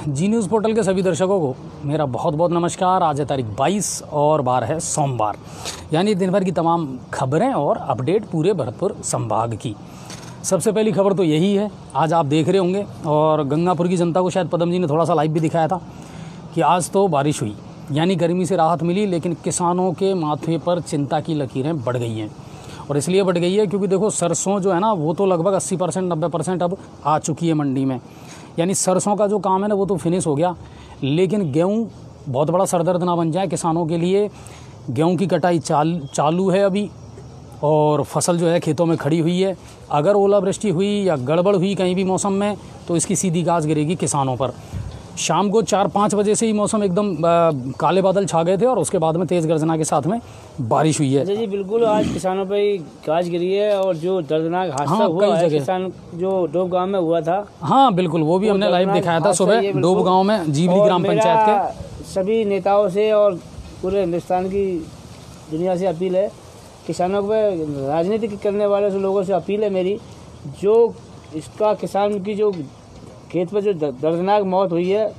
जी news portal के सभी दर्शकों को मेरा बहुत बहुत नमस्कार। आज है तारीख 22 और बार है सोमवार, यानी दिन भर की तमाम खबरें और अपडेट पूरे भरतपुर संभाग की। सबसे पहली खबर तो यही है, आज आप देख रहे होंगे और गंगापुर की जनता को शायद पदम जी ने थोड़ा सा लाइव भी दिखाया था कि आज तो बारिश हुई, यानी गर्मी से राहत मिली, लेकिन किसानों के माथे पर चिंता की लकीरें बढ़ गई हैं। और इसलिए बढ़ गई है क्योंकि देखो सरसों जो है ना वो तो लगभग 80% 90% अब आ चुकी है मंडी में, यानी सरसों का जो काम है ना वो तो फिनिश हो गया। लेकिन गेहूं बहुत बड़ा सरदर्द ना बन जाए किसानों के लिए। गेहूं की कटाई चालू है अभी और फसल जो है खेतों में खड़ी हुई है। अगर ओलावृष्टि हुई या गड़बड़ हुई कहीं भी मौसम में तो इसकी सीधी गाज गिरेगी किसानों पर। शाम को 4-5 बजे से ही मौसम एकदम काले बादल छा गए थे और उसके बाद में तेज़ गर्जना के साथ में बारिश हुई है। जी बिल्कुल, आज किसानों पर गाज गिरी है और जो दर्दनाक हादसा हुआ है किसान जो डोब गांव में हुआ था। हाँ बिल्कुल, वो भी हमने लाइव दिखाया था सुबह डोब गांव में जीवली ग्राम पंचायत के। सभी नेताओं से और पूरे हिंदुस्तान की दुनिया से अपील है, किसानों पर राजनीति करने वाले लोगों से अपील है मेरी, जो इसका किसान की जो खेत पर जो दर्दनाक मौत हुई है,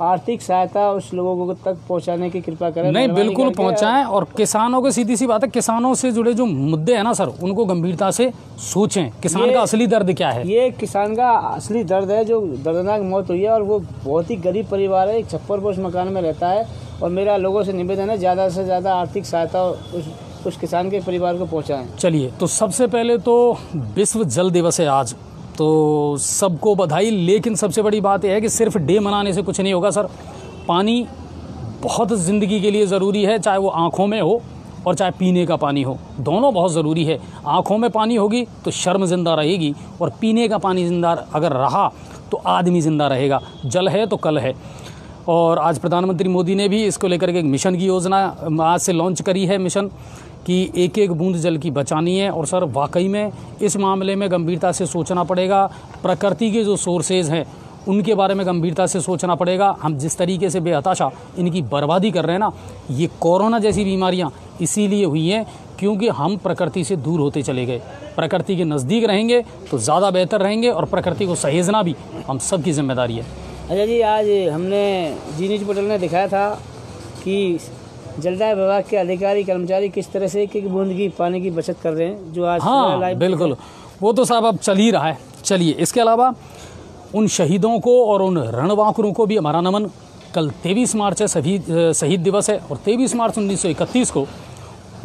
आर्थिक सहायता उस लोगों को तक पहुंचाने की कृपा करें। नहीं बिल्कुल पहुंचाएं और किसानों को सीधी सी बात है, किसानों से जुड़े जो मुद्दे हैं ना सर उनको गंभीरता से सोचें। किसान का असली दर्द क्या है, ये किसान का असली दर्द है जो दर्दनाक मौत हुई है और वो बहुत ही गरीब परिवार है, एक छप्पर पोश मकान में रहता है। और मेरा लोगों से निवेदन है ज़्यादा से ज़्यादा आर्थिक सहायता उस किसान के परिवार को पहुँचाएँ। चलिए, तो सबसे पहले तो विश्व जल दिवस है आज, तो सबको बधाई। लेकिन सबसे बड़ी बात यह है कि सिर्फ डे मनाने से कुछ नहीं होगा सर। पानी बहुत ज़िंदगी के लिए ज़रूरी है, चाहे वो आँखों में हो और चाहे पीने का पानी हो, दोनों बहुत ज़रूरी है। आँखों में पानी होगी तो शर्म ज़िंदा रहेगी और पीने का पानी ज़िंदा अगर रहा तो आदमी ज़िंदा रहेगा। जल है तो कल है। और आज प्रधानमंत्री मोदी ने भी इसको लेकर के एक मिशन की योजना आज से लॉन्च करी है, मिशन कि एक एक बूंद जल की बचानी है। और सर वाकई में इस मामले में गंभीरता से सोचना पड़ेगा। प्रकृति के जो सोर्सेज हैं उनके बारे में गंभीरता से सोचना पड़ेगा। हम जिस तरीके से बेहताशा इनकी बर्बादी कर रहे हैं ना, ये कोरोना जैसी बीमारियां इसीलिए हुई हैं क्योंकि हम प्रकृति से दूर होते चले गए। प्रकृति के नज़दीक रहेंगे तो ज़्यादा बेहतर रहेंगे और प्रकृति को सहेजना भी हम सब की जिम्मेदारी है। अच्छा जी, आज हमने जी न्यूज़ पोर्टल ने दिखाया था कि जलदाय विभाग के अधिकारी कर्मचारी किस तरह से एक एक बूंद की पानी की बचत कर रहे हैं, जो आज हाँ बिल्कुल, वो तो साहब अब चल ही रहा है। चलिए, इसके अलावा उन शहीदों को और उन रणबांकुरों को भी हमारा नमन। कल 23 मार्च है, शहीद दिवस है और 23 मार्च 1931 को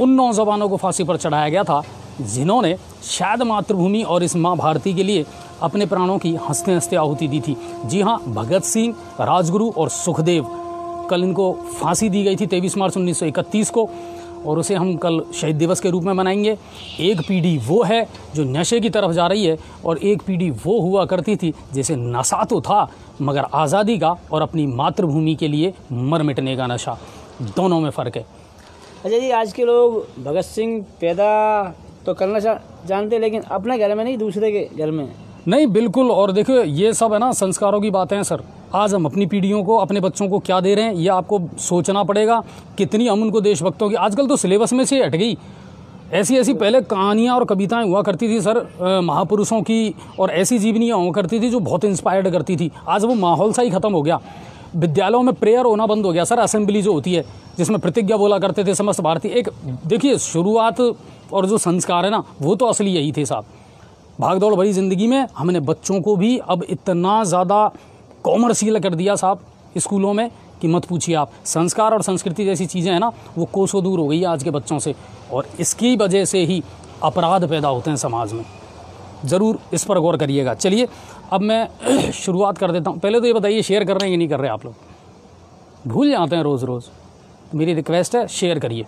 उन नौजवानों को फांसी पर चढ़ाया गया था जिन्होंने शायद मातृभूमि और इस माँ भारती के लिए अपने प्राणों की हंसते हंसते आहुति दी थी। जी हाँ, भगत सिंह, राजगुरु और सुखदेव, कल इनको फांसी दी गई थी 23 मार्च 1931 को और उसे हम कल शहीद दिवस के रूप में मनाएंगे। एक पीढ़ी वो है जो नशे की तरफ जा रही है और एक पीढ़ी वो हुआ करती थी जिसे नशा तो था मगर आज़ादी का और अपनी मातृभूमि के लिए मर मिटने का नशा, दोनों में फ़र्क है। अच्छा जी, आज के लोग भगत सिंह पैदा तो करना जानते लेकिन अपने घर में नहीं, दूसरे के घर में नहीं। बिल्कुल, और देखिए ये सब है ना संस्कारों की बातें हैं सर। आज हम अपनी पीढ़ियों को, अपने बच्चों को क्या दे रहे हैं ये आपको सोचना पड़ेगा। कितनी हम उनको देशभक्तों की, आजकल तो सिलेबस में से हट गई। ऐसी ऐसी पहले कहानियाँ और कविताएं हुआ करती थी सर, महापुरुषों की, और ऐसी जीवनियाँ हुआ करती थी जो बहुत इंस्पायर्ड करती थी। आज वो माहौल सा ही ख़त्म हो गया। विद्यालयों में प्रेयर होना बंद हो गया सर। असेंबली जो होती है जिसमें प्रतिज्ञा बोला करते थे समस्त भारतीय, एक देखिए शुरुआत और जो संस्कार है ना वो तो असली यही थे साहब। भागदौड़ भरी ज़िंदगी में हमने बच्चों को भी अब इतना ज़्यादा कॉमर्शियल कर दिया साहब स्कूलों में कि मत पूछिए आप। संस्कार और संस्कृति जैसी चीज़ें हैं ना वो कोसों दूर हो गई है आज के बच्चों से, और इसकी वजह से ही अपराध पैदा होते हैं समाज में। ज़रूर इस पर गौर करिएगा। चलिए, अब मैं शुरुआत कर देता हूँ। पहले तो ये बताइए शेयर कर रहे हैं कि नहीं कर रहे आप लोग? भूल जाते हैं रोज़ रोज़। मेरी रिक्वेस्ट है शेयर करिए।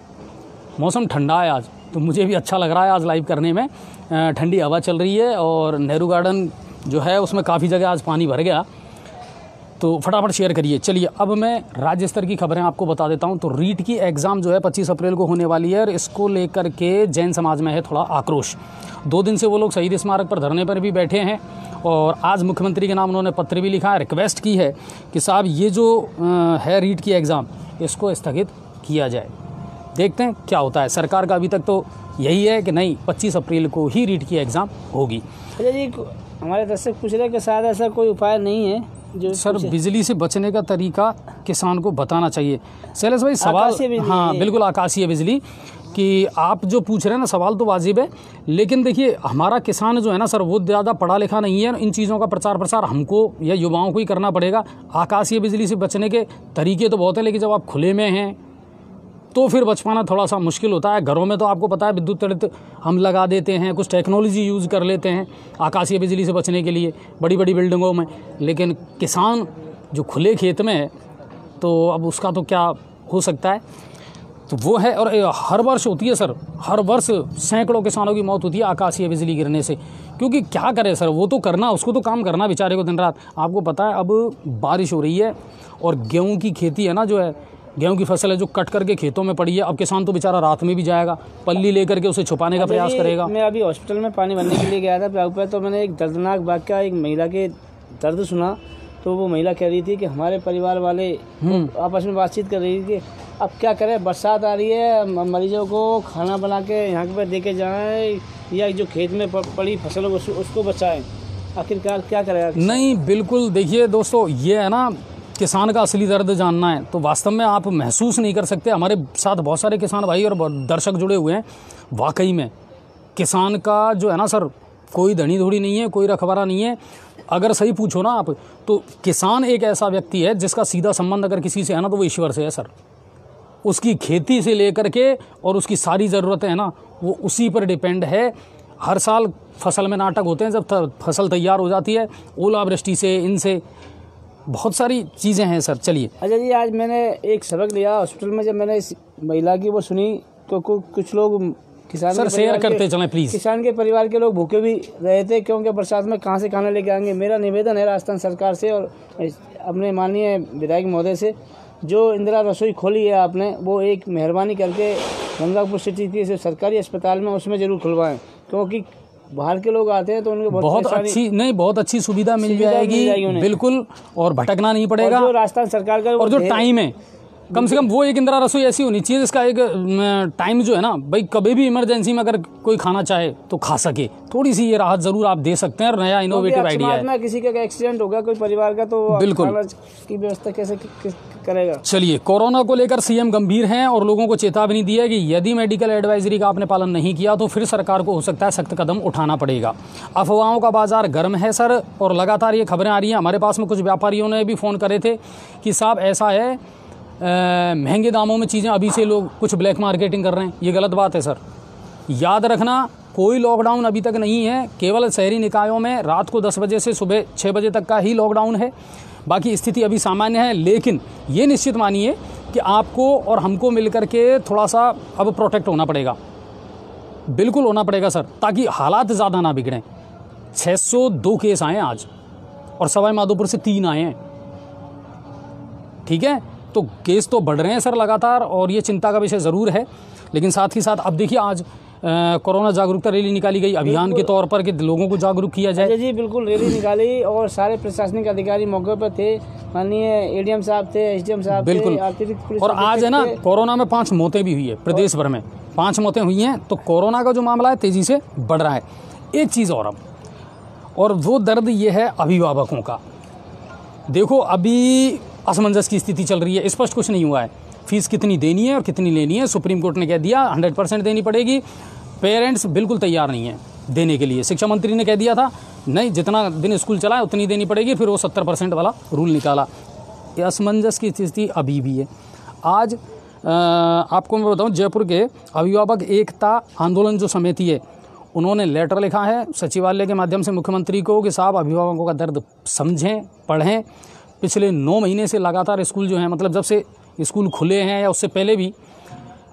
मौसम ठंडा है आज तो मुझे भी अच्छा लग रहा है आज लाइव करने में। ठंडी हवा चल रही है और नेहरू गार्डन जो है उसमें काफ़ी जगह आज पानी भर गया, तो फटाफट शेयर करिए। चलिए, अब मैं राज्य स्तर की खबरें आपको बता देता हूं। तो रीट की एग्ज़ाम जो है 25 अप्रैल को होने वाली है और इसको लेकर के जैन समाज में है थोड़ा आक्रोश। 2 दिन से वो लोग शहीद स्मारक पर धरने पर भी बैठे हैं और आज मुख्यमंत्री के नाम उन्होंने पत्र भी लिखा है, रिक्वेस्ट की है कि साहब ये जो है रीट की एग्ज़ाम इसको स्थगित किया जाए। देखते हैं क्या होता है। सरकार का अभी तक तो यही है कि नहीं, 25 अप्रैल को ही रीट की एग्ज़ाम होगी। अच्छा जी, हमारे दर्शक पूछ रहे हैं कि शायद ऐसा कोई उपाय नहीं है जो सर बिजली से बचने का तरीका किसान को बताना चाहिए। शैलेश भाई सवाल, हाँ बिल्कुल आकाशीय बिजली कि आप जो पूछ रहे हैं ना सवाल तो वाजिब है, लेकिन देखिए हमारा किसान जो है ना सर वो ज़्यादा पढ़ा लिखा नहीं है। इन चीज़ों का प्रचार प्रसार हमको या युवाओं को ही करना पड़ेगा। आकाशीय बिजली से बचने के तरीके तो बहुत है, लेकिन जब आप खुले में हैं तो फिर बच पाना थोड़ा सा मुश्किल होता है। घरों में तो आपको पता है विद्युत तड़ित हम लगा देते हैं, कुछ टेक्नोलॉजी यूज़ कर लेते हैं आकाशीय बिजली से बचने के लिए बड़ी बड़ी बिल्डिंगों में, लेकिन किसान जो खुले खेत में है तो अब उसका तो क्या हो सकता है, तो वो है। और हर वर्ष होती है सर, हर वर्ष सैकड़ों किसानों की मौत होती है आकाशीय बिजली गिरने से, क्योंकि क्या करे सर, वो तो करना, उसको तो काम करना बेचारे को दिन रात। आपको पता है अब बारिश हो रही है और गेहूं की खेती है ना, जो है गेहूं की फसल है जो कट करके खेतों में पड़ी है। अब किसान तो बेचारा रात में भी जाएगा, पल्ली लेकर के उसे छुपाने का प्रयास करेगा। मैं अभी हॉस्पिटल में पानी भरने के लिए गया था प्याऊ पे, तो मैंने एक दर्दनाक वाक़या, एक महिला के दर्द सुना। तो वो महिला कह रही थी कि हमारे परिवार वाले आपस में बातचीत कर रही थी कि अब क्या करें, बरसात आ रही है, मरीजों को खाना बना के यहाँ पर दे के जाएँ या जो खेत में पड़ी फसलों को उसको बचाएँ, आखिरकार क्या करेगा? नहीं बिल्कुल, देखिए दोस्तों ये है ना, किसान का असली दर्द जानना है तो वास्तव में आप महसूस नहीं कर सकते। हमारे साथ बहुत सारे किसान भाई और दर्शक जुड़े हुए हैं। वाकई में किसान का जो है ना सर, कोई धनी धोड़ी नहीं है, कोई रखवारा नहीं है। अगर सही पूछो ना आप, तो किसान एक ऐसा व्यक्ति है जिसका सीधा संबंध अगर किसी से है ना तो वो ईश्वर से है सर। उसकी खेती से लेकर के और उसकी सारी ज़रूरतें हैं ना वो उसी पर डिपेंड है। हर साल फसल में नाटक होते हैं, जब फसल तैयार हो जाती है ओलावृष्टि से, इनसे बहुत सारी चीज़ें हैं सर। चलिए अच्छा जी, आज मैंने एक सबक लिया हॉस्पिटल में, जब मैंने इस महिला की वो सुनी तो कुछ लोग किसान सर शेयर करते चलें प्लीज़। किसान के परिवार के लोग भूखे भी रहे थे, क्योंकि बरसात में कहाँ से खाना लेके आएंगे। मेरा निवेदन है राजस्थान सरकार से और अपने माननीय विधायक महोदय से, जो इंदिरा रसोई खोली है आपने, वो एक मेहरबानी करके गंगापुर सिटी के सरकारी अस्पताल में उसमें ज़रूर खुलवाएं, क्योंकि बाहर के लोग आते हैं तो उनको बहुत अच्छी सुविधा मिल जाएगी बिल्कुल, और भटकना नहीं पड़ेगा। और जो राजस्थान सरकार का और जो टाइम है, कम से कम वो एक इंदिरा रसोई ऐसी होनी चाहिए जिसका एक टाइम जो है ना भाई, कभी भी इमरजेंसी में अगर कोई खाना चाहे तो खा सके। थोड़ी सी ये राहत जरूर आप दे सकते हैं और नया इनोवेटिव आइडिया है। किसी का एक्सीडेंट होगा कोई परिवार का, तो बिल्कुल की व्यवस्था कैसे करेगा? चलिए, कोरोना को लेकर सीएम गंभीर हैं और लोगों को चेतावनी दी है कि यदि मेडिकल एडवाइजरी का आपने पालन नहीं किया तो फिर सरकार को हो सकता है सख्त कदम उठाना पड़ेगा। अफवाहों का बाजार गर्म है सर, और लगातार ये खबरें आ रही हैं। हमारे पास में कुछ व्यापारियों ने भी फ़ोन करे थे कि साहब ऐसा है, महंगे दामों में चीज़ें अभी से लोग कुछ ब्लैक मार्केटिंग कर रहे हैं। ये गलत बात है सर। याद रखना, कोई लॉकडाउन अभी तक नहीं है, केवल शहरी निकायों में रात को 10 बजे से सुबह 6 बजे तक का ही लॉकडाउन है। बाकी स्थिति अभी सामान्य है, लेकिन ये निश्चित मानिए कि आपको और हमको मिलकर के थोड़ा सा अब प्रोटेक्ट होना पड़ेगा, बिल्कुल होना पड़ेगा सर, ताकि हालात ज़्यादा ना बिगड़ें। 602 केस आए हैं आज और सवाई माधोपुर से 3 आए हैं, ठीक है। तो केस तो बढ़ रहे हैं सर लगातार, और ये चिंता का विषय ज़रूर है। लेकिन साथ ही साथ अब देखिए आज कोरोना जागरूकता रैली निकाली गई अभियान के तौर पर कि लोगों को जागरूक किया जाए। जी बिल्कुल, रैली निकाली और सारे प्रशासनिक अधिकारी मौके पर थे, माननीय एडीएम साहब थे, एसडीएम साहब बिल्कुल। थे, और आज है ना कोरोना में 5 मौतें भी हुई है, प्रदेश भर में 5 मौतें हुई हैं। तो कोरोना का जो मामला है तेज़ी से बढ़ रहा है। एक चीज़ और वो दर्द ये है अभिभावकों का। देखो अभी असमंजस की स्थिति चल रही है, स्पष्ट कुछ नहीं हुआ है। फीस कितनी देनी है और कितनी लेनी है, सुप्रीम कोर्ट ने कह दिया 100% देनी पड़ेगी। पेरेंट्स बिल्कुल तैयार नहीं है देने के लिए। शिक्षा मंत्री ने कह दिया था नहीं, जितना दिन स्कूल चला है उतनी देनी पड़ेगी, फिर वो 70% वाला रूल निकाला। ये असमंजस की स्थिति अभी भी है। आज आपको मैं बताऊं, जयपुर के अभिभावक एकता आंदोलन जो समिति है, उन्होंने लेटर लिखा है सचिवालय के माध्यम से मुख्यमंत्री को कि साहब अभिभावकों का दर्द समझें, पढ़ें। पिछले 9 महीने से लगातार स्कूल जो है, मतलब जब से स्कूल खुले हैं या उससे पहले भी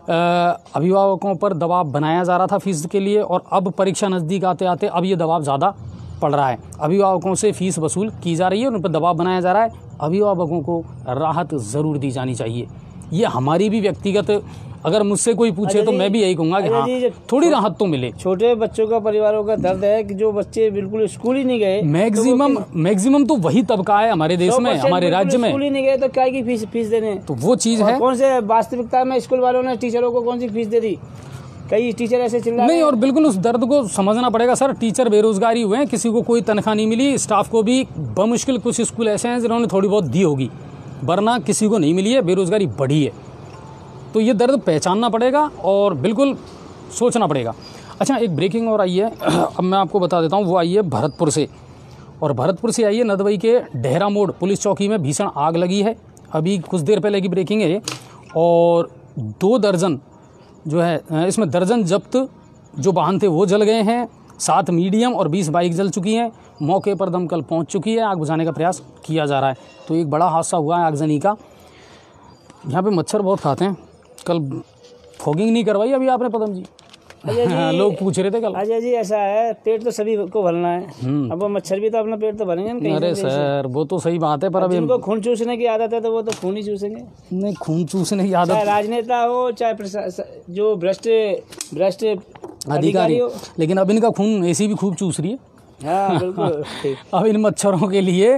अभिभावकों पर दबाव बनाया जा रहा था फीस के लिए, और अब परीक्षा नज़दीक आते आते अब ये दबाव ज़्यादा पड़ रहा है। अभिभावकों से फीस वसूल की जा रही है, उन पर दबाव बनाया जा रहा है। अभिभावकों को राहत ज़रूर दी जानी चाहिए। ये हमारी भी व्यक्तिगत, अगर मुझसे कोई पूछे तो मैं भी यही कहूँगा कि हाँ थोड़ी राहत तो मिले। छोटे बच्चों का परिवारों का दर्द है कि जो बच्चे बिल्कुल स्कूल ही नहीं गए, मैक्सिमम तो वही तबका है हमारे देश में, हमारे राज्य में। स्कूल ही नहीं गए तो क्या की फीस देने, तो वो चीज़ है। कौन से वास्तविकता में स्कूल वालों ने टीचरों को कौन सी फीस दे दी? कई टीचर ऐसे चिल्ला नहीं, और बिल्कुल उस दर्द को समझना पड़ेगा सर। टीचर बेरोजगारी हुए हैं, किसी को कोई तनख्वाह नहीं मिली, स्टाफ को भी बमुश्किल कुछ स्कूल ऐसे हैं जिन्होंने थोड़ी बहुत दी होगी, वरना किसी को नहीं मिली है, बेरोजगारी बढ़ी है। तो ये दर्द पहचानना पड़ेगा और बिल्कुल सोचना पड़ेगा। अच्छा, एक ब्रेकिंग और आई है, अब मैं आपको बता देता हूँ। वो आई है भरतपुर से, और भरतपुर से आई है नदवई के डेहरा मोड़ पुलिस चौकी में भीषण आग लगी है। अभी कुछ देर पहले की ब्रेकिंग है। और 2 दर्जन जो है, इसमें दर्जन जब्त जो वाहन थे वो जल गए हैं, 7 मीडियम और 20 बाइक जल चुकी हैं। मौके पर दमकल पहुंच चुकी है, आग बुझाने का प्रयास किया जा रहा है। तो एक बड़ा हादसा हुआ है आगजनी का। यहाँ पे मच्छर बहुत खाते हैं। कल फॉगिंग नहीं करवाई अभी आपने पदम जी? लोग पूछ रहे थे कल। अजय जी, ऐसा है, पेट तो सभी को भरना है। अब वो मच्छर भी तो अपना पेट तो भरेंगे ना कहीं। अरे सर, वो तो सही बात है, पर अब जिनको खून चूसने की आदत है तो वो तो खून ही चूसेंगे। नहीं, खून चूसने की आदत, चाहे राजनेता हो, चाहे जो भ्रष्ट अधिकारी हो, लेकिन अब इनका खून ऐसी भी खूब चूस रही है। हाँ बिल्कुल। अब इन मच्छरों के लिए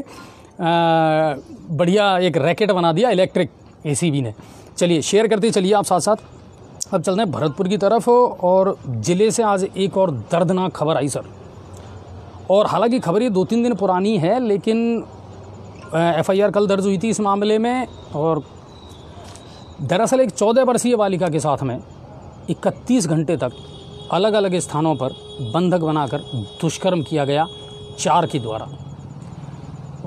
बढ़िया एक रैकेट बना दिया इलेक्ट्रिक एसीबी ने। चलिए शेयर करते चलिए आप साथ साथ। अब चलते हैं भरतपुर की तरफ, और ज़िले से आज एक और दर्दनाक खबर आई सर। और हालांकि खबर ये 2-3 दिन पुरानी है, लेकिन एफआईआर कल दर्ज हुई थी इस मामले में। और दरअसल एक 14 वर्षीय बालिका के साथ में 31 घंटे तक अलग अलग स्थानों पर बंधक बनाकर दुष्कर्म किया गया 4 के द्वारा।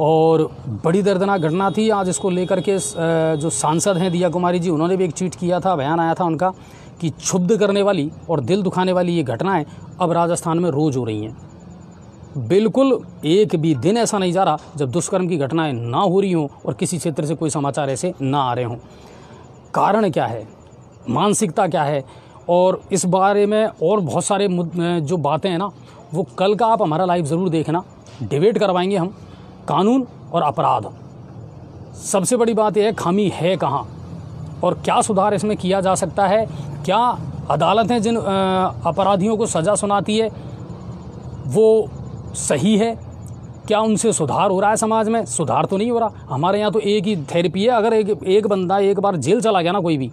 और बड़ी दर्दनाक घटना थी। आज इसको लेकर के जो सांसद हैं दिया कुमारी जी, उन्होंने भी एक ट्वीट किया था, बयान आया था उनका कि क्षुब्ध करने वाली और दिल दुखाने वाली ये घटनाएं अब राजस्थान में रोज़ हो रही हैं। बिल्कुल एक भी दिन ऐसा नहीं जा रहा जब दुष्कर्म की घटनाएं ना हो रही हों और किसी क्षेत्र से कोई समाचार ऐसे ना आ रहे हों। कारण क्या है, मानसिकता क्या है, और इस बारे में और बहुत सारे जो बातें हैं ना, वो कल का आप हमारा लाइव ज़रूर देखना। डिबेट करवाएंगे हम, कानून और अपराध। सबसे बड़ी बात यह है, खामी है कहाँ और क्या सुधार इसमें किया जा सकता है। क्या अदालतें जिन अपराधियों को सज़ा सुनाती है वो सही है, क्या उनसे सुधार हो रहा है समाज में? सुधार तो नहीं हो रहा। हमारे यहाँ तो एक ही थेरेपी है, अगर एक बंदा एक बार जेल चला गया ना कोई भी,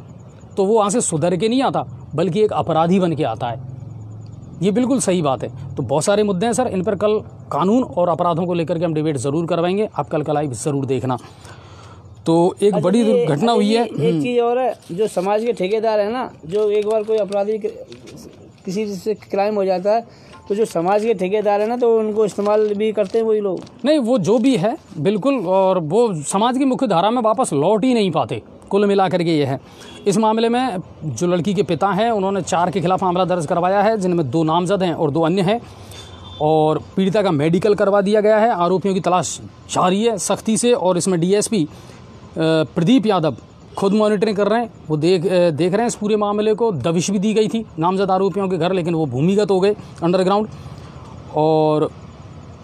तो वो वहाँ से सुधर के नहीं आता, बल्कि एक अपराधी बन के आता है। ये बिल्कुल सही बात है। तो बहुत सारे मुद्दे हैं सर, इन पर कल कानून और अपराधों को लेकर के हम डिबेट ज़रूर करवाएंगे। आप कल का लाइव ज़रूर देखना। तो एक बड़ी घटना हुई है। एक चीज़ और है, जो समाज के ठेकेदार है ना, जो एक बार कोई अपराधी किसी से क्राइम हो जाता है तो जो समाज के ठेकेदार है ना, तो उनको इस्तेमाल भी करते हैं वही लोग। नहीं, वो जो भी है बिल्कुल, और वो समाज की मुख्य धारा में वापस लौट ही नहीं पाते। कुल मिलाकर के ये है। इस मामले में जो लड़की के पिता हैं, उन्होंने 4 के खिलाफ मामला दर्ज करवाया है, जिनमें 2 नामजद हैं और 2 अन्य हैं। और पीड़िता का मेडिकल करवा दिया गया है। आरोपियों की तलाश जारी है सख्ती से, और इसमें डीएसपी प्रदीप यादव खुद मॉनिटरिंग कर रहे हैं। वो देख रहे हैं इस पूरे मामले को। दबिश भी दी गई थी नामजद आरोपियों के घर, लेकिन वो भूमिगत हो गए अंडरग्राउंड। और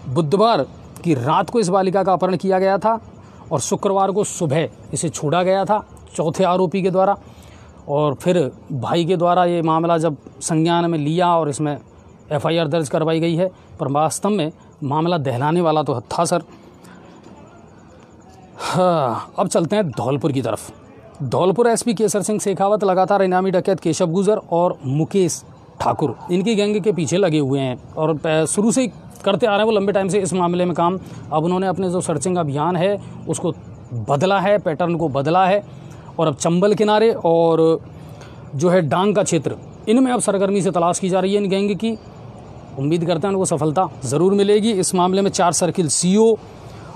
बुधवार की रात को इस बालिका का अपहरण किया गया था, और शुक्रवार को सुबह इसे छोड़ा गया था चौथे आरोपी के द्वारा। और फिर भाई के द्वारा ये मामला जब संज्ञान में लिया और इसमें एफआईआर दर्ज करवाई गई है, पर वास्तव में मामला दहलाने वाला तो था सर। हाँ, अब चलते हैं धौलपुर की तरफ। धौलपुर एसपी केसर सिंह शेखावत लगातार इनामी डकैत केशव गुजर और मुकेश ठाकुर, इनकी गैंग के पीछे लगे हुए हैं, और शुरू से करते आ रहे हैं वो लंबे टाइम से इस मामले में काम। अब उन्होंने अपने जो सर्चिंग अभियान है उसको बदला है, पैटर्न को बदला है, और अब चंबल किनारे और जो है डांग का क्षेत्र, इनमें अब सरगर्मी से तलाश की जा रही है इन गैंग की। उम्मीद करते हैं उनको सफलता ज़रूर मिलेगी। इस मामले में 4 सर्किल सीओ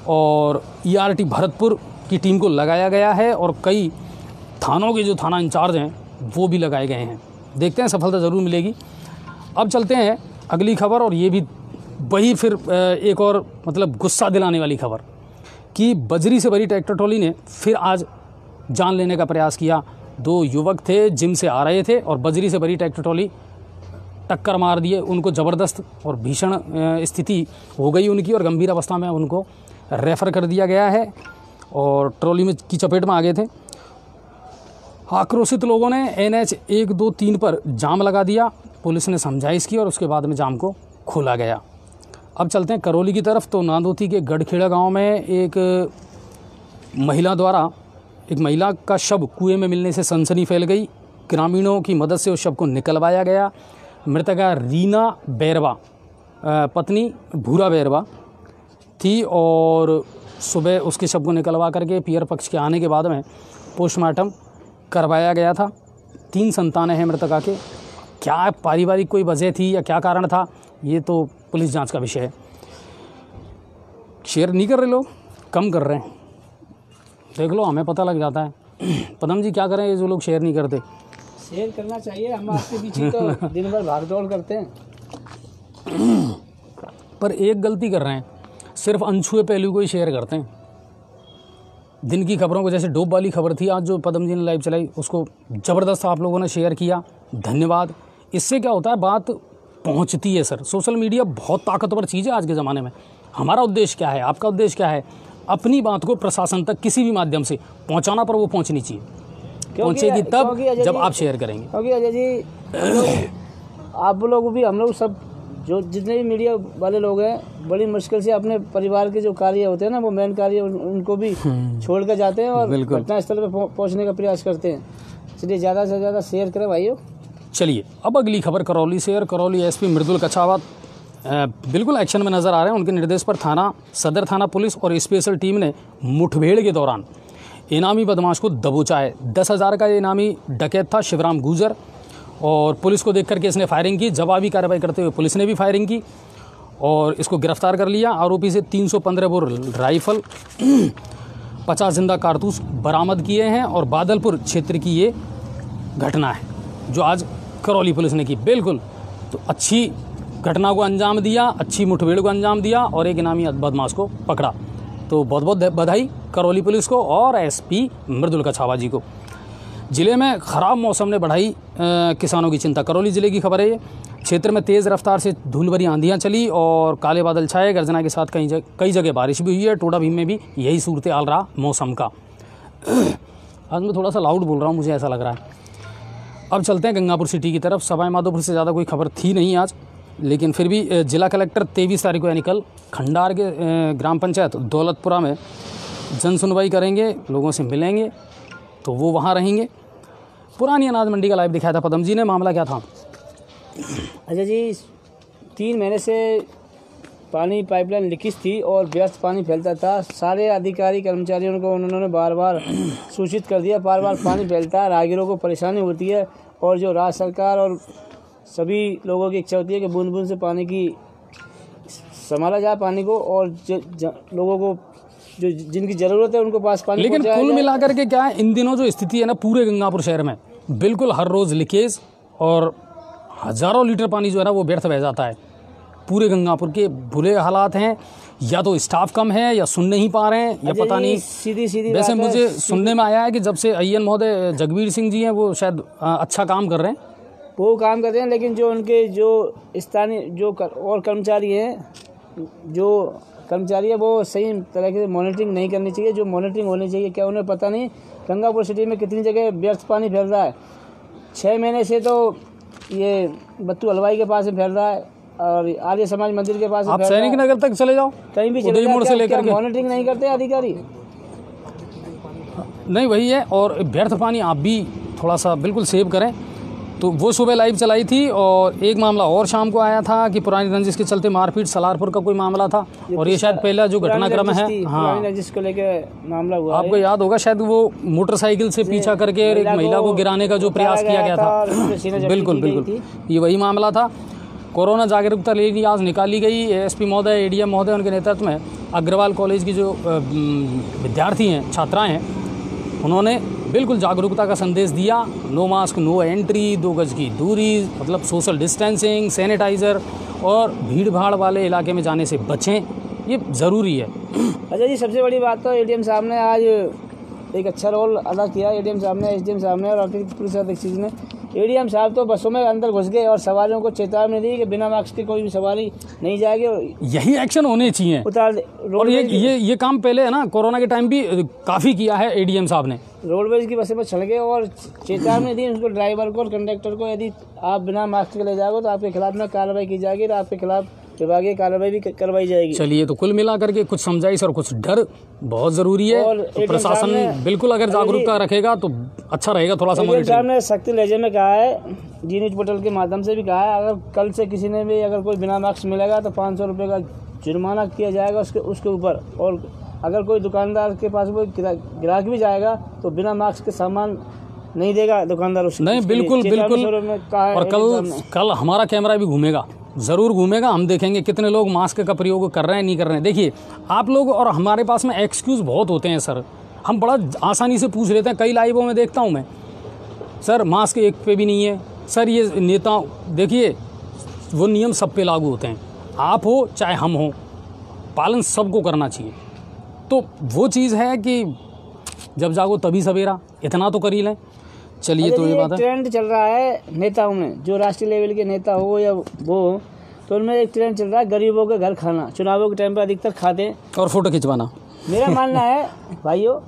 और ईआरटी भरतपुर की टीम को लगाया गया है, और कई थानों के जो थाना इंचार्ज हैं वो भी लगाए गए हैं। देखते हैं सफलता ज़रूर मिलेगी। अब चलते हैं अगली खबर, और ये भी वही फिर एक और मतलब गुस्सा दिलाने वाली खबर कि बजरी से भरी ट्रैक्टर ट्रॉली ने फिर आज जान लेने का प्रयास किया। 2 युवक थे, जिम से आ रहे थे, और बजरी से भरी ट्रैक्टर ट्रॉली टक्कर मार दिए उनको। ज़बरदस्त और भीषण स्थिति हो गई उनकी, और गंभीर अवस्था में उनको रेफ़र कर दिया गया है, और ट्रॉली में की चपेट में आ गए थे। आक्रोशित लोगों ने NH 123 पर जाम लगा दिया। पुलिस ने समझाइश की और उसके बाद में जाम को खोला गया। अब चलते हैं करौली की तरफ। तो नांदोती के गढ़खेड़ा गांव में एक महिला का शव कुएं में मिलने से सनसनी फैल गई। ग्रामीणों की मदद से उस शव को निकलवाया गया। मृतका रीना बैरवा पत्नी भूरा बैरवा थी और सुबह उसके शव को निकलवा करके पियर पक्ष के आने के बाद में पोस्टमार्टम करवाया गया था। 3 संतानें हैं मृतका के। क्या पारिवारिक कोई वजह थी या क्या कारण था, ये तो पुलिस जांच का विषय है। शेयर नहीं कर रहे लोग, कम कर रहे हैं, देख लो, हमें पता लग जाता है। पदम जी क्या करें, ये जो लोग शेयर नहीं करते। शेयर करना चाहिए, हम आपके पीछे तो दिन भर भाग दौड़ करते हैं। पर एक गलती कर रहे हैं, सिर्फ अनछुए पहलू को ही शेयर करते हैं। दिन की खबरों को, जैसे डोब वाली खबर थी आज जो पदम जी ने लाइव चलाई, उसको ज़बरदस्त आप लोगों ने शेयर किया, धन्यवाद। इससे क्या होता है, बात पहुंचती है सर। सोशल मीडिया बहुत ताकतवर चीज़ है आज के ज़माने में। हमारा उद्देश्य क्या है, आपका उद्देश्य क्या है, अपनी बात को प्रशासन तक किसी भी माध्यम से पहुंचाना, पर वो पहुंचनी चाहिए। पहुंचेगी तब जब आप शेयर करेंगे। क्योंकि अजय जी, आप लोग भी, हम लोग सब जो जितने भी मीडिया वाले लोग हैं, बड़ी मुश्किल से अपने परिवार के जो कार्य होते हैं ना, वो मेन कार्य उनको भी छोड़ कर जाते हैं और घटना स्थल पर पहुंचने का प्रयास करते हैं। इसलिए ज़्यादा से ज़्यादा शेयर करें भाइयों। चलिए अब अगली खबर करौली से। और करौली एसपी मृदुल कछावा बिल्कुल एक्शन में नजर आ रहे हैं। उनके निर्देश पर थाना सदर थाना पुलिस और स्पेशल टीम ने मुठभेड़ के दौरान इनामी बदमाश को दबोचा है। 10,000 का इनामी डकैत था शिवराम गुजर, और पुलिस को देख करके इसने फायरिंग की। जवाबी कार्रवाई करते हुए पुलिस ने भी फायरिंग की और इसको गिरफ्तार कर लिया। आरोपी से 315 बोर राइफल, 50 जिंदा कारतूस बरामद किए हैं। और बादलपुर क्षेत्र की ये घटना है जो आज करौली पुलिस ने की। बिल्कुल, तो अच्छी घटना को अंजाम दिया, अच्छी मुठभेड़ को अंजाम दिया और एक इनामी बदमाश को पकड़ा। तो बहुत बहुत बधाई करौली पुलिस को और एसपी मृदुल कछावा जी को। जिले में ख़राब मौसम ने बढ़ाई किसानों की चिंता। करौली जिले की खबर है ये। क्षेत्र में तेज़ रफ्तार से धूल भरी आंधियाँ चली और काले बादल छाए। गर्जना के साथ कई जगह बारिश भी हुई है। टोडा भीम में भी यही सूरत हाल रहा मौसम का। आज मैं थोड़ा सा लाउड बोल रहा हूँ, मुझे ऐसा लग रहा है। अब चलते हैं गंगापुर सिटी की तरफ। सवाई माधोपुर से ज़्यादा कोई खबर थी नहीं आज, लेकिन फिर भी जिला कलेक्टर 23 तारीख को यानी कल खंडार के ग्राम पंचायत दौलतपुरा में जन सुनवाई करेंगे, लोगों से मिलेंगे, तो वो वहाँ रहेंगे। पुरानी अनाज मंडी का लाइव दिखाया था पदम जी ने। मामला क्या था? अच्छा जी, 3 महीने से पानी पाइपलाइन लीकेज थी और व्यर्थ पानी फैलता था। सारे अधिकारी कर्मचारियों को उन्होंने बार बार सूचित कर दिया। बार बार पानी फैलता है, राहगीरों को परेशानी होती है और जो राज्य सरकार और सभी लोगों की इच्छा होती है कि बूंद बूंद से पानी की संभाला जाए पानी को, और लोगों को जो जिनकी ज़रूरत है उनको पास पानी। लेकिन कुल मिलाकर के क्या है, इन दिनों जो स्थिति है ना पूरे गंगापुर शहर में, बिल्कुल हर रोज़ लीकेज और हज़ारों लीटर पानी जो है ना वो व्यर्थ बह जाता है। पूरे गंगापुर के बुरे हालात हैं, या तो स्टाफ कम है या सुन नहीं पा रहे हैं या पता नहीं। सीधी वैसे मुझे सुनने में आया है कि जब से अय्यन महोदय जगवीर सिंह जी हैं वो शायद अच्छा काम कर रहे हैं। वो काम करते हैं, लेकिन जो उनके जो स्थानीय जो और कर्मचारी हैं, जो कर्मचारी है वो सही तरह से मॉनिटरिंग नहीं करनी चाहिए। जो मॉनिटरिंग होनी चाहिए, क्या उन्हें पता नहीं गंगापुर सिटी में कितनी जगह व्यर्थ पानी फैल रहा है। 6 महीने से तो ये बत्तू हलवाई के पास फैल रहा है और आर्य समाज मंदिर के पास। आप सैनिक नगर तक चले जाओ, कहीं भी चले जाओ, से लेकर मॉनिटरिंग नहीं करते अधिकारी। नहीं वही है, और व्यर्थ पानी आप भी थोड़ा सा बिल्कुल सेव करें। तो वो सुबह लाइव चलाई थी। और एक मामला और शाम को आया था कि पुरानी रंजिश के चलते मारपीट सलारपुर का कोई मामला था, और ये शायद पहला जो घटनाक्रम है। हाँ, जिसको लेके मामला हुआ, आपको याद होगा शायद, वो मोटरसाइकिल से पीछा करके एक महिला को गिराने का जो प्रयास किया गया था। बिल्कुल बिल्कुल, ये वही मामला था। कोरोना जागरूकता रैली आज निकाली गई। एसपी महोदय, एडीएम महोदय, उनके नेतृत्व में अग्रवाल कॉलेज की जो विद्यार्थी हैं, छात्राएं हैं, उन्होंने बिल्कुल जागरूकता का संदेश दिया। नो मास्क नो एंट्री, 2 गज की दूरी, मतलब सोशल डिस्टेंसिंग, सैनिटाइज़र, और भीड़ भाड़ वाले इलाके में जाने से बचें, ये ज़रूरी है। अच्छा जी, सबसे बड़ी बात तो एडीएम साहब ने आज एक अच्छा रोल अदा किया। एडीएम साहब ने, एसडीएम साहब ने और अतिरिक्त पुलिस अधीक्षक ने। एडीएम साहब तो बसों में अंदर घुस गए और सवारियों को चेतावनी दी कि बिना मास्क के कोई भी सवारी नहीं जाएगी। यही एक्शन होने चाहिए। और ये काम पहले है ना, कोरोना के टाइम भी काफ़ी किया है एडीएम साहब ने। रोडवेज की बसें पर चढ़ गए और चेतावनी दी उनको, ड्राइवर को और कंडक्टर को, यदि आप बिना मास्क के ले जाओगे तो आपके खिलाफ में कार्रवाई की जाएगी और आपके खिलाफ विभागीय कार्रवाई भी करवाई जाएगी। चलिए, तो कुल मिला करके कुछ समझाइश और कुछ डर बहुत जरूरी है। और तो प्रशासन बिल्कुल अगर जागरूकता रखेगा तो अच्छा रहेगा। थोड़ा सा साहब ने सख्ती लहजे में कहा है, जी न्यूज पोर्टल के माध्यम से भी कहा है, अगर कल से किसी ने भी अगर कोई बिना मास्क मिलेगा तो 500 रुपये का जुर्माना किया जाएगा उसके ऊपर। और अगर कोई दुकानदार के पास कोई ग्राहक भी जाएगा तो बिना मास्क के सामान नहीं देगा दुकानदार उसको। नहीं, बिल्कुल बिल्कुल। और कल हमारा कैमरा भी घूमेगा, ज़रूर घूमेगा। हम देखेंगे कितने लोग मास्क का प्रयोग कर रहे हैं, नहीं कर रहे हैं। देखिए, आप लोग और हमारे पास में एक्सक्यूज़ बहुत होते हैं सर। हम बड़ा आसानी से पूछ लेते हैं। कई लाइवों में देखता हूँ मैं, सर मास्क एक पे भी नहीं है। सर ये नेता, देखिए वो नियम सब पे लागू होते हैं, आप हो चाहे हम हो, पालन सबको करना चाहिए। तो वो चीज़ है कि जब जागो तभी सवेरा, इतना तो कर ही लें। चलिए, तो ये बात है। ट्रेंड चल रहा है नेताओं में, जो राष्ट्रीय लेवल के नेता हो या वो, तो उनमें एक ट्रेंड चल रहा है गरीबों के घर खाना। चुनावों के टाइम पर अधिकतर खाते हैं और फोटो खिंचवाना। मेरा मानना है भाइयों,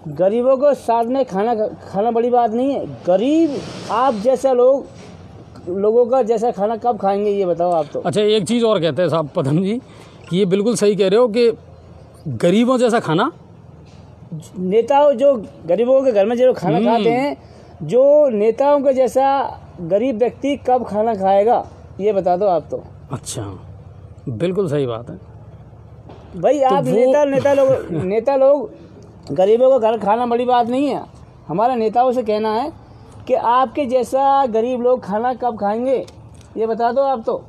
गरीबों को साथ में खाना बड़ी बात नहीं है। गरीब आप जैसा लोगों का जैसा खाना कब खाएंगे, ये बताओ आप तो। अच्छा, एक चीज़ और कहते हैं साहब पदम जी कि ये बिल्कुल सही कह रहे हो कि गरीबों जैसा खाना, नेताओं जो गरीबों के घर में जो खाना खाते हैं, जो नेताओं के जैसा गरीब व्यक्ति कब खाना खाएगा, ये बता दो आप तो। अच्छा, बिल्कुल सही बात है भाई। तो आप नेता लोग गरीबों को घर खाना बड़ी बात नहीं है। हमारा नेताओं से कहना है कि आपके जैसा गरीब लोग खाना कब खाएंगे, ये बता दो आप तो।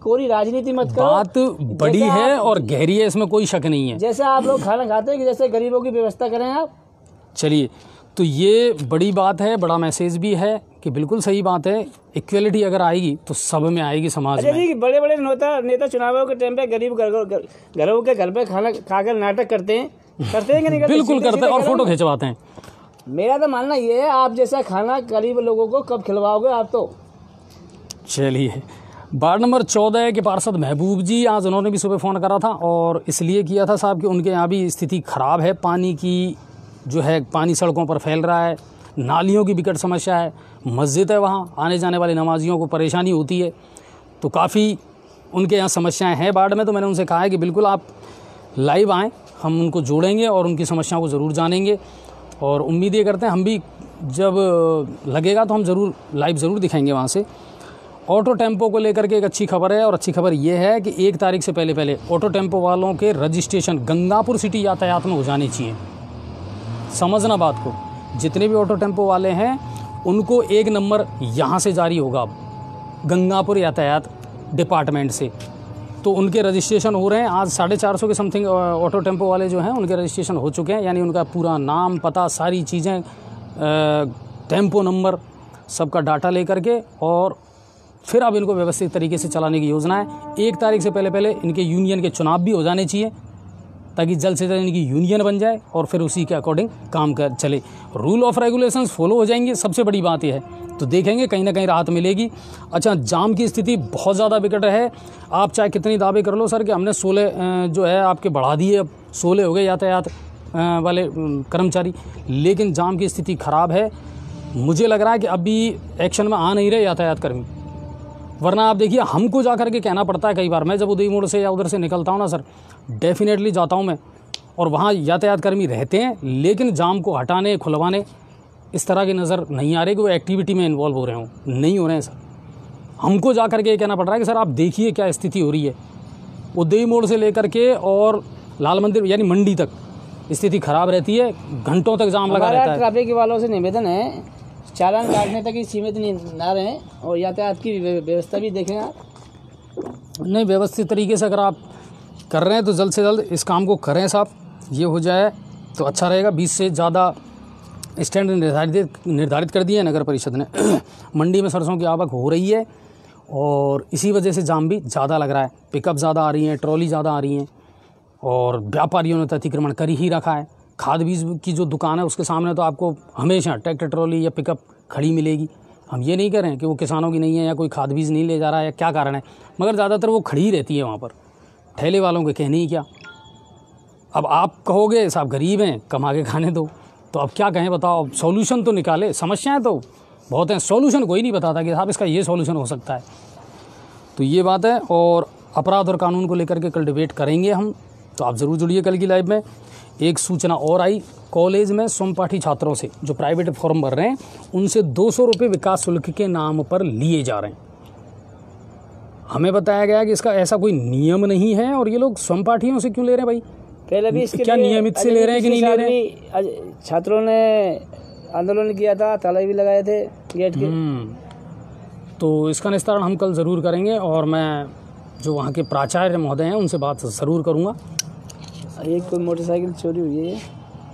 कोई राजनीति मत करो। बात बड़ी है और गहरी है, इसमें कोई शक नहीं है। जैसा आप लोग खाना खाते हैं कि जैसे गरीबों की व्यवस्था करें आप। चलिए, तो ये बड़ी बात है, बड़ा मैसेज भी है कि बिल्कुल सही बात है। इक्वलिटी अगर आएगी तो सब में आएगी, समाज में। बड़े बड़े नेता चुनावों के टाइम पे गरीब घरों के घर पे खाना खाकर नाटक करते हैं कि नहीं करते? बिल्कुल करते हैं और फोटो खिंचवाते हैं। मेरा तो मानना ये है, आप जैसा खाना गरीब लोगों को कब खिलवाओगे आप तो। चलिए, वार्ड नंबर 14 के पार्षद महबूब जी, आज उन्होंने भी सुबह फ़ोन करा था और इसलिए किया था साहब कि उनके यहाँ भी स्थिति ख़राब है। पानी की जो है, पानी सड़कों पर फैल रहा है, नालियों की विकट समस्या है, मस्जिद है, वहाँ आने जाने वाले नमाजियों को परेशानी होती है। तो काफ़ी उनके यहाँ समस्याएं हैं वार्ड में। तो मैंने उनसे कहा है कि बिल्कुल आप लाइव आएँ, हम उनको जोड़ेंगे और उनकी समस्याओं को ज़रूर जानेंगे। और उम्मीद ये करते हैं हम भी जब लगेगा तो हम ज़रूर लाइव ज़रूर दिखाएंगे वहाँ से। ऑटो टेम्पो को लेकर के एक अच्छी खबर है, और अच्छी खबर ये है कि 1 तारीख से पहले ऑटो टेम्पो वालों के रजिस्ट्रेशन गंगापुर सिटी यातायात में हो जाने चाहिए। समझना बात को, जितने भी ऑटो टेम्पो वाले हैं उनको 1 नंबर यहाँ से जारी होगा अब गंगापुर यातायात डिपार्टमेंट से। तो उनके रजिस्ट्रेशन हो रहे हैं। आज 450 के समथिंग ऑटो टेम्पो वाले जो हैं उनके रजिस्ट्रेशन हो चुके हैं, यानी उनका पूरा नाम, पता, सारी चीज़ें, टेम्पो नंबर, सबका डाटा लेकर के, और फिर अब इनको व्यवस्थित तरीके से चलाने की योजना है। 1 तारीख से पहले इनके यूनियन के चुनाव भी हो जाने चाहिए ताकि जल्द से जल्द इनकी यूनियन बन जाए और फिर उसी के अकॉर्डिंग काम कर चले। रूल ऑफ रेगुलेशंस फॉलो हो जाएंगे, सबसे बड़ी बात यह है। तो देखेंगे कहीं ना कहीं राहत मिलेगी। अच्छा, जाम की स्थिति बहुत ज़्यादा विकट है। आप चाहे कितनी दावे कर लो सर कि हमने 16 जो है आपके बढ़ा दिए, अब 16 हो गए यातायात वाले कर्मचारी, लेकिन जाम की स्थिति ख़राब है। मुझे लग रहा है कि अभी एक्शन में आ नहीं रहे यातायात कर्मी, वरना आप देखिए हमको जा कर के कहना पड़ता है। कई बार मैं जब उदय मोड़ से या उधर से निकलता हूँ ना सर, डेफिनेटली जाता हूँ मैं, और वहाँ यातायात कर्मी रहते हैं, लेकिन जाम को हटाने, खुलवाने इस तरह की नज़र नहीं आ रही कि वो एक्टिविटी में इन्वॉल्व हो रहे हों, नहीं हो रहे हैं सर। हमको जा कर के कहना पड़ रहा है कि सर आप देखिए क्या स्थिति हो रही है। उदय मोड़ से लेकर के और लाल मंदिर यानी मंडी तक स्थिति ख़राब रहती है, घंटों तक जाम लगा रहता है। ट्रैफिक वालों से निवेदन है, चालान काटने तक ही सीमित नहीं ना रहें और यातायात की व्यवस्था भी देखें आप। नहीं, व्यवस्थित तरीके से अगर आप कर रहे हैं तो जल्द से जल्द इस काम को करें साहब, ये हो जाए तो अच्छा रहेगा। 20 से ज़्यादा स्टैंड निर्धारित कर दिए हैं नगर परिषद ने। मंडी में सरसों की आवक हो रही है और इसी वजह से जाम भी ज़्यादा लग रहा है। पिकअप ज़्यादा आ रही हैं, ट्रॉली ज़्यादा आ रही हैं, और व्यापारियों ने तो अतिक्रमण कर ही रखा है। खाद बीज की जो दुकान है उसके सामने तो आपको हमेशा ट्रैक्टर ट्रॉली या पिकअप खड़ी मिलेगी। हम ये नहीं कह रहे हैं कि वो किसानों की नहीं है या कोई खाद बीज नहीं ले जा रहा है या क्या कारण है, मगर ज़्यादातर वो खड़ी ही रहती है वहाँ पर। ठेले वालों के कहने ही क्या। अब आप कहोगे साहब गरीब हैं, कमा के खाने दो, तो अब क्या कहें बताओ। सॉल्यूशन तो निकाले, समस्याएं तो बहुत हैं, सॉल्यूशन कोई नहीं बताता कि साहब इसका ये सॉल्यूशन हो सकता है। तो ये बात है। और अपराध और कानून को लेकर के कल डिबेट करेंगे हम, तो आप ज़रूर जुड़िए कल की लाइव में। एक सूचना और आई, कॉलेज में स्वयंपाठी छात्रों से जो प्राइवेट फॉर्म भर रहे हैं उनसे 200 रुपये विकास शुल्क के नाम पर लिए जा रहे हैं। हमें बताया गया कि इसका ऐसा कोई नियम नहीं है, और ये लोग स्वयंपाठियों से क्यों ले रहे हैं भाई? पहले भी इसके क्या नियमित से ले रहे हैं कि नहीं ले रहे हैं? छात्रों ने आंदोलन किया था, ताला भी लगाए थे गेट के। तो इसका निस्तारण हम कल ज़रूर करेंगे, और मैं जो वहाँ के प्राचार्य महोदय हैं उनसे बात ज़रूर करूँगा। एक कोई मोटरसाइकिल चोरी हुई है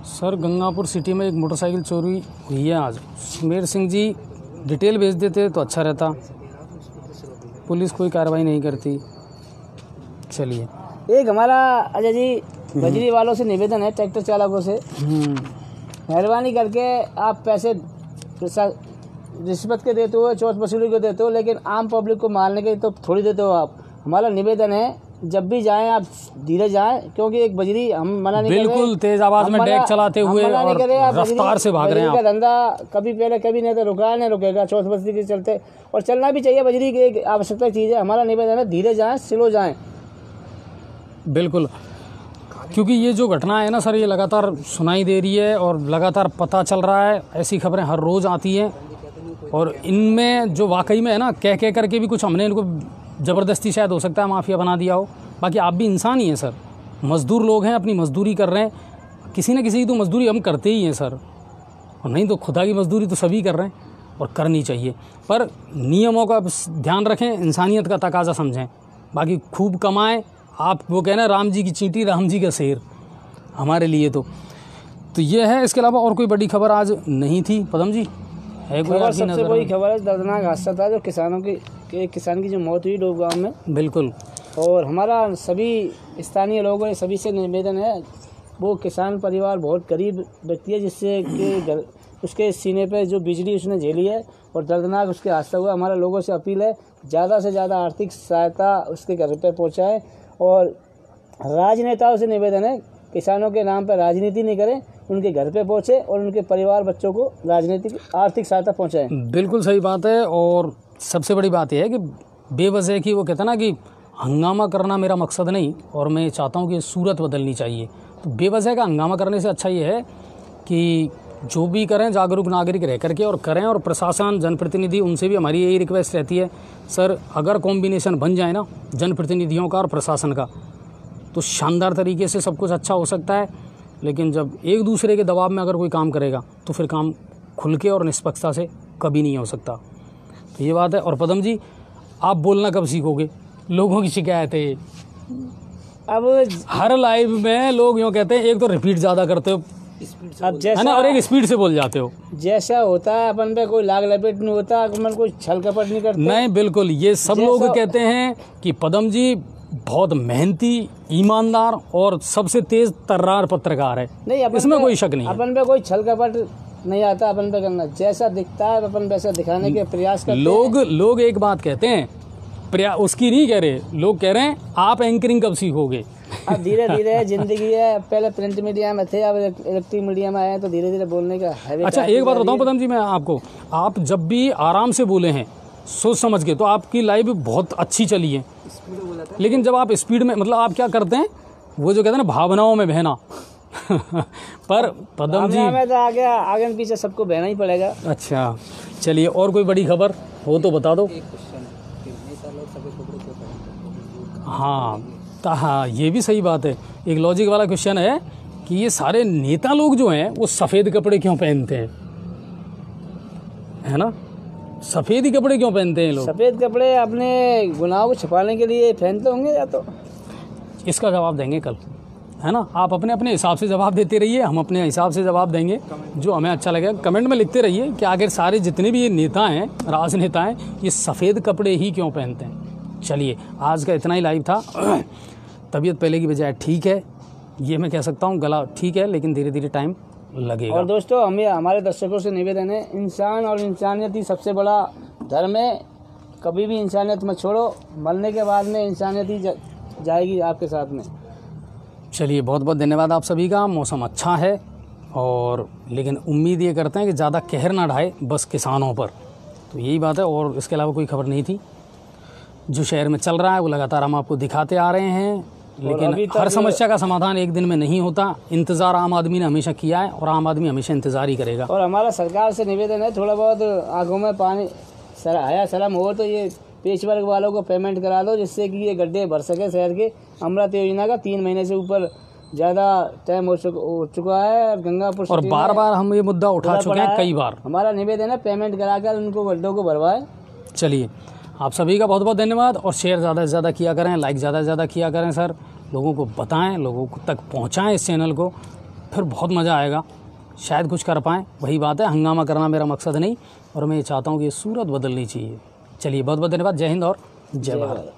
सर, गंगापुर सिटी में एक मोटरसाइकिल चोरी हुई है आज। सुमेर सिंह जी डिटेल भेज देते तो अच्छा रहता, पुलिस कोई कार्रवाई नहीं करती। चलिए, एक हमारा अजय जी बजरी वालों से निवेदन है, ट्रैक्टर चालकों से, मेहरबानी करके आप पैसे रिश्वत के देते हो, चोट वसूली को देते हो, लेकिन आम पब्लिक को मारने के तो थोड़ी देते हो आप। हमारा निवेदन है जब भी जाएं आप धीरे जाएं, क्योंकि एक बजरी हम मना नहीं बिल्कुल तेज आवाज में डेक चलाते हुए और रफ्तार से भाग रहे हैं। धंधा कभी पहले कभी नहीं तो रुका नहीं रुकेगा, चौथ बस्ती के चलते, और चलना भी चाहिए। बजरी की एक आवश्यकता चीज़ है। हमारा निवेदन है धीरे जाएं, स्लो जाएं। बिल्कुल, क्योंकि ये जो घटना है ना सर, ये लगातार सुनाई दे रही है और लगातार पता चल रहा है, ऐसी खबरें हर रोज़ आती हैं, और इनमें जो वाकई में है ना, कह कह करके भी कुछ हमने इनको ज़बरदस्ती शायद हो सकता है माफिया बना दिया हो। बाकी आप भी इंसान ही हैं सर, मज़दूर लोग हैं, अपनी मजदूरी कर रहे हैं। किसी न किसी की तो मजदूरी हम करते ही हैं सर, और नहीं तो खुदा की मजदूरी तो सभी कर रहे हैं, और करनी चाहिए। पर नियमों का ध्यान रखें, इंसानियत का तकाजा समझें। बाकी खूब कमाएं आप, वो कहना राम जी की चींटी राम जी का शेर हमारे लिए तो ये है। इसके अलावा और कोई बड़ी खबर आज नहीं थी पदम जी? है कोई? सबसे बड़ी खबर है दर्दनाक हादसा था जो किसानों की, एक किसान की जो मौत हुई डोब गाँव में। बिल्कुल, और हमारा सभी स्थानीय लोगों सभी से निवेदन है, वो किसान परिवार बहुत गरीब व्यक्ति है, जिससे कि घर उसके सीने पे जो बिजली उसने झेली है और दर्दनाक उसके हादसा हुआ। हमारे लोगों से अपील है ज़्यादा से ज़्यादा आर्थिक सहायता उसके घर पे पहुँचाएँ, और राजनेताओं से निवेदन है किसानों के नाम पर राजनीति नहीं करें, उनके घर पे पहुँचे और उनके परिवार बच्चों को राजनीतिक आर्थिक सहायता पहुँचाएँ। बिल्कुल सही बात है। और सबसे बड़ी बात यह है कि बेवजह की, वो कहते हैं ना कि हंगामा करना मेरा मकसद नहीं, और मैं चाहता हूँ कि सूरत बदलनी चाहिए। तो बेवजह का हंगामा करने से अच्छा ये है कि जो भी करें जागरूक नागरिक रह करके और करें। और प्रशासन, जनप्रतिनिधि, उनसे भी हमारी यही रिक्वेस्ट रहती है सर, अगर कॉम्बिनेशन बन जाए ना जनप्रतिनिधियों का और प्रशासन का, तो शानदार तरीके से सब कुछ अच्छा हो सकता है। लेकिन जब एक दूसरे के दबाव में अगर कोई काम करेगा तो फिर काम खुल के और निष्पक्षता से कभी नहीं हो सकता। तो ये बात है। और पदम जी, आप बोलना कब सीखोगे? लोगों की शिकायत है अब हर लाइव में लोग यूँ कहते हैं, एक तो रिपीट ज़्यादा करते हो अब जैसा है ना, और एक स्पीड से बोल जाते हो। जैसा होता है अपन पे कोई लाग लपेट नहीं होता, अपन कोई छल कपट नहीं करते। नहीं, बिल्कुल, ये सब लोग कहते हैं कि पदम जी बहुत मेहनती, ईमानदार और सबसे तेज तर्रार पत्रकार है। नहीं, इसमें कोई शक नहीं। अपन पे कोई छल कपट नहीं आता, अपन पे करना जैसा दिखता है अपन वैसा दिखाने के प्रयास करते हैं। लोग एक बात कहते हैं, उसकी नहीं कह रहे, लोग कह रहे हैं आप एंकरिंग कब सीखोगे? अब धीरे धीरे जिंदगी है, पहले प्रिंट मीडिया में थे, अब इलेक्ट्रिक मीडिया में आए, तो धीरे धीरे बोलने का है। अच्छा, एक बात बताऊं पदम जी मैं आपको, आप जब भी आराम से बोले हैं सोच समझ के, तो आपकी लाइव बहुत अच्छी चली है। लेकिन जब आप स्पीड में, मतलब आप क्या करते हैं, वो जो कहते हैं ना भावनाओं में बहना पर पदम जी में तो आगे पीछे सबको बहना ही पड़ेगा। अच्छा, चलिए, और कोई बड़ी खबर हो तो बता दो। हाँ, ये भी सही बात है। एक लॉजिक वाला क्वेश्चन है कि ये सारे नेता लोग जो हैं वो सफ़ेद कपड़े क्यों पहनते हैं, है ना? सफ़ेद ही कपड़े क्यों पहनते हैं लोग? सफ़ेद कपड़े अपने गुनाहों को छुपाने के लिए पहनते होंगे, या तो इसका जवाब देंगे कल, है ना? आप अपने अपने हिसाब से जवाब देते रहिए, हम अपने हिसाब से जवाब देंगे जो हमें अच्छा लगेगा। कमेंट में लिखते रहिए कि आखिर सारे जितने भी ये नेता हैं, राजनेता हैं, ये सफ़ेद कपड़े ही क्यों पहनते हैं। चलिए, आज का इतना ही लाइव था। तबीयत पहले की बजाय ठीक है, ये मैं कह सकता हूँ। गला ठीक है, लेकिन धीरे धीरे टाइम लगेगा। और दोस्तों, हमें हमारे दर्शकों से निवेदन है, इंसान और इंसानियत ही सबसे बड़ा धर्म है। कभी भी इंसानियत मत छोड़ो, मरने के बाद में इंसानियत ही जाएगी आपके साथ में। चलिए, बहुत बहुत धन्यवाद आप सभी का। मौसम अच्छा है, और लेकिन उम्मीद ये करते हैं कि ज़्यादा कहर ना ढाए बस किसानों पर। तो यही बात है, और इसके अलावा कोई खबर नहीं थी। जो शहर में चल रहा है वो लगातार हम आपको दिखाते आ रहे हैं, लेकिन हर समस्या का समाधान एक दिन में नहीं होता। इंतज़ार आम आदमी ने हमेशा किया है और आम आदमी हमेशा इंतज़ार ही करेगा। और हमारा सरकार से निवेदन है, थोड़ा बहुत आंखों में पानी आया शर्म हो तो ये पेच वर्ग वालों को पेमेंट करा दो, जिससे कि ये गड्ढे भर सके शहर के। अमृत योजना का 3 महीने से ऊपर ज़्यादा टाइम हो चुका है गंगापुर और बार बार हम ये मुद्दा उठा चुके हैं कई बार। हमारा निवेदन है पेमेंट कराकर उनको गड्ढों को भरवाएं। चलिए, आप सभी का बहुत बहुत धन्यवाद और शेयर ज़्यादा से ज़्यादा किया करें, लाइक ज़्यादा से ज़्यादा किया करें सर। लोगों को बताएं, लोगों तक पहुंचाएं इस चैनल को, फिर बहुत मज़ा आएगा। शायद कुछ कर पाएँ, वही बात है। हंगामा करना मेरा मकसद नहीं और मैं ये चाहता हूँ कि ये सूरत बदलनी चाहिए। चलिए, बहुत बहुत धन्यवाद। जय हिंद और जय भारत।